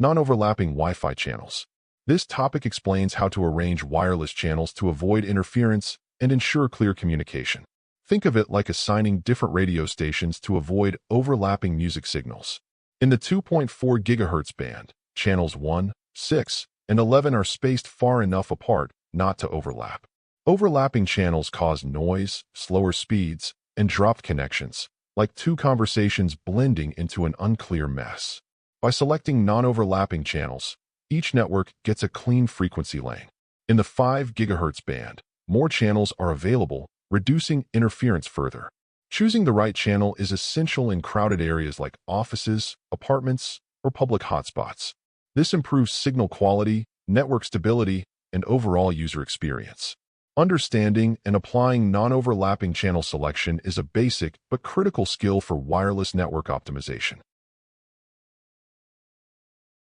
Non-overlapping Wi-Fi channels. This topic explains how to arrange wireless channels to avoid interference and ensure clear communication. Think of it like assigning different radio stations to avoid overlapping music signals. In the 2.4 GHz band, channels 1, 6, and 11 are spaced far enough apart not to overlap. Overlapping channels cause noise, slower speeds, and dropped connections, like two conversations blending into an unclear mess. By selecting non-overlapping channels, each network gets a clean frequency lane. In the 5 GHz band, more channels are available, reducing interference further. Choosing the right channel is essential in crowded areas like offices, apartments, or public hotspots. This improves signal quality, network stability, and overall user experience. Understanding and applying non-overlapping channel selection is a basic but critical skill for wireless network optimization.